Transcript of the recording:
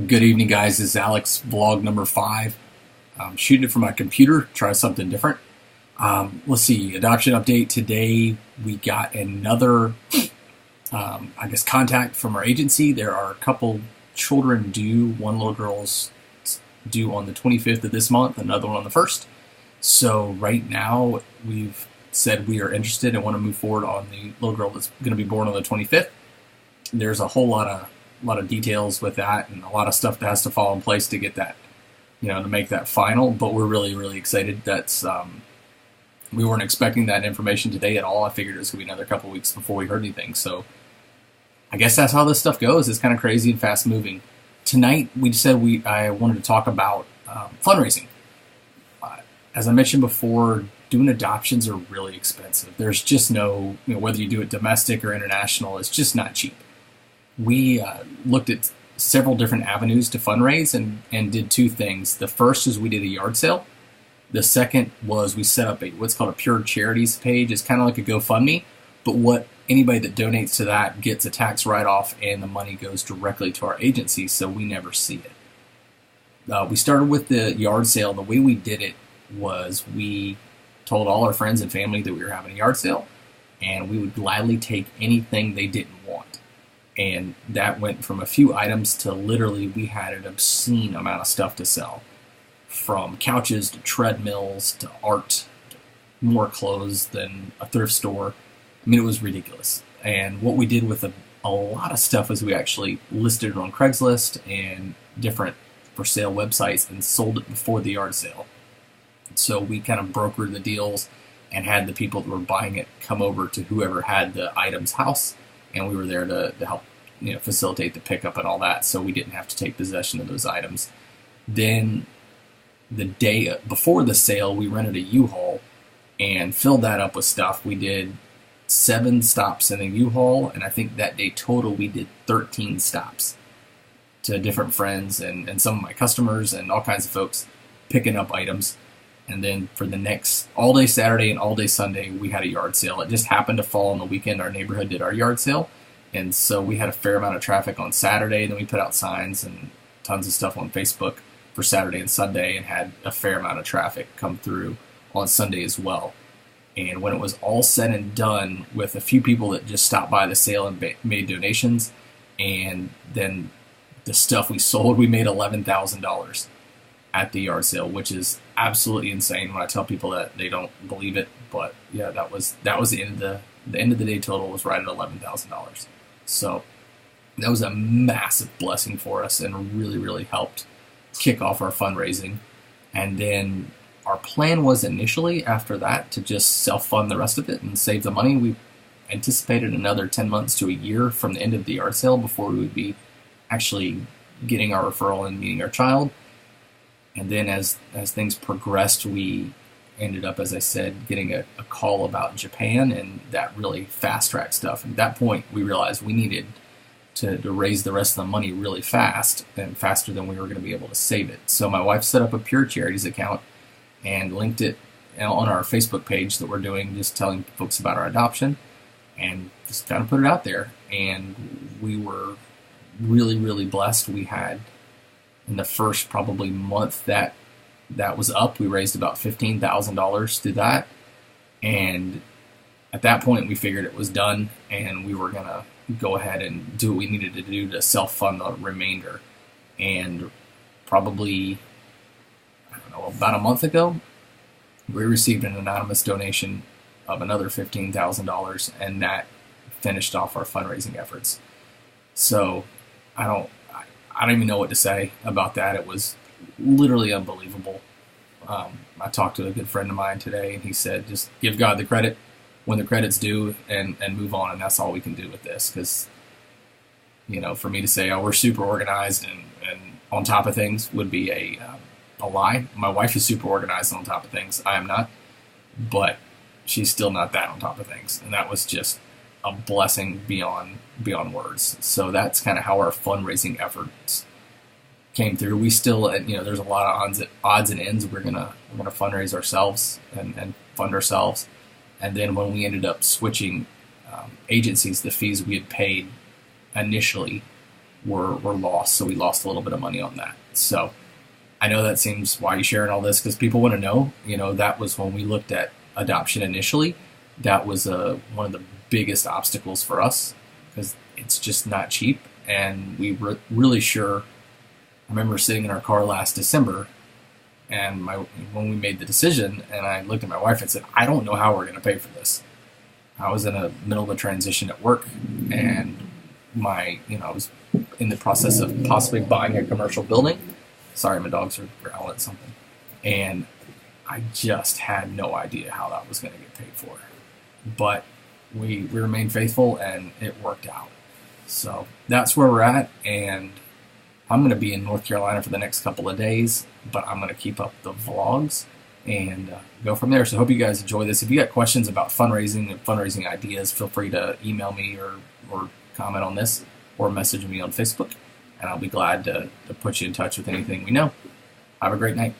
Good evening, guys. This is Alex, vlog number 5. I'm shooting it from my computer, try something different. Let's see, adoption update. Today we got another, contact from our agency. There are a couple children due. One little girl's due on the 25th of this month, another one on the 1st. So right now we've said we are interested and want to move forward on the little girl that's going to be born on the 25th. There's a whole lot of details with that and a lot of stuff that has to fall in place to get that, to make that final. But we're really, really excited. We weren't expecting that information today at all. I figured it was going to be another couple weeks before we heard anything. So I guess that's how this stuff goes. It's kind of crazy and fast moving. Tonight we said I wanted to talk about fundraising. As I mentioned before, doing adoptions are really expensive. There's just no, whether you do it domestic or international, it's just not cheap. We looked at several different avenues to fundraise and did two things. The first is we did a yard sale. The second was we set up what's called a Pure Charities page. It's kind of like a GoFundMe, but what anybody that donates to that gets a tax write-off and the money goes directly to our agency, so we never see it. We started with the yard sale. The way we did it was we told all our friends and family that we were having a yard sale, and we would gladly take anything they didn't want. And that went from a few items to literally we had an obscene amount of stuff to sell. From couches to treadmills to art, to more clothes than a thrift store. I mean, it was ridiculous. And what we did with a lot of stuff is we actually listed it on Craigslist and different for sale websites and sold it before the yard sale. So we kind of brokered the deals and had the people that were buying it come over to whoever had the item's house, and we were there to help facilitate the pickup and all that, so we didn't have to take possession of those items. Then the day before the sale, we rented a U-Haul and filled that up with stuff. We did 7 stops in a U-Haul, and I think that day total we did 13 stops to different friends and some of my customers and all kinds of folks picking up items. And then for the next all day Saturday and all day Sunday, we had a yard sale. It just happened to fall on the weekend. Our neighborhood did our yard sale. And so we had a fair amount of traffic on Saturday. Then we put out signs and tons of stuff on Facebook for Saturday and Sunday and had a fair amount of traffic come through on Sunday as well. And when it was all said and done, with a few people that just stopped by the sale and made donations, and then the stuff we sold, we made $11,000 at the yard sale, which is absolutely insane. When I tell people that, they don't believe it, but yeah, that was the end of the day total was right at $11,000. So that was a massive blessing for us and really, really helped kick off our fundraising. And then our plan was initially after that to just self-fund the rest of it and save the money. We anticipated another 10 months to a year from the end of the yard sale before we would be actually getting our referral and meeting our child. And then as things progressed, we ended up, as I said, getting a call about Japan, and that really fast-tracked stuff. And at that point, we realized we needed to raise the rest of the money really fast, and faster than we were going to be able to save it. So my wife set up a Pure Charities account and linked it on our Facebook page that we're doing, just telling folks about our adoption, and just kind of put it out there. And we were really, really blessed. We had, in the first probably month that was up, we raised about $15,000 through that. And at that point, we figured it was done, and we were going to go ahead and do what we needed to do to self-fund the remainder. And probably, about a month ago, we received an anonymous donation of another $15,000, and that finished off our fundraising efforts. So I don't even know what to say about that. It was literally unbelievable. I talked to a good friend of mine today, and he said, just give God the credit when the credit's due and move on, and that's all we can do with this. Because, for me to say, oh, we're super organized and on top of things would be a lie. My wife is super organized and on top of things. I am not, but she's still not that on top of things. And that was just a blessing beyond words. So that's kind of how our fundraising efforts came through. We still, there's a lot of odds and ends. We're gonna fundraise ourselves and fund ourselves. And then when we ended up switching agencies, the fees we had paid initially were lost. So we lost a little bit of money on that. So I know that seems, why are you sharing all this? Because people want to know. That was when we looked at adoption initially. That was one of the biggest obstacles for us because it's just not cheap. And we were really sure. I remember sitting in our car last December, and when we made the decision, and I looked at my wife and said, I don't know how we're going to pay for this. I was in the middle of a transition at work, and I was in the process of possibly buying a commercial building. Sorry, my dogs are growling at something. And I just had no idea how that was going to get paid for. But we remained faithful, and it worked out. So that's where we're at, and I'm going to be in North Carolina for the next couple of days, but I'm going to keep up the vlogs and go from there. So I hope you guys enjoy this. If you got questions about fundraising and fundraising ideas, feel free to email me or comment on this or message me on Facebook, and I'll be glad to put you in touch with anything we know. Have a great night.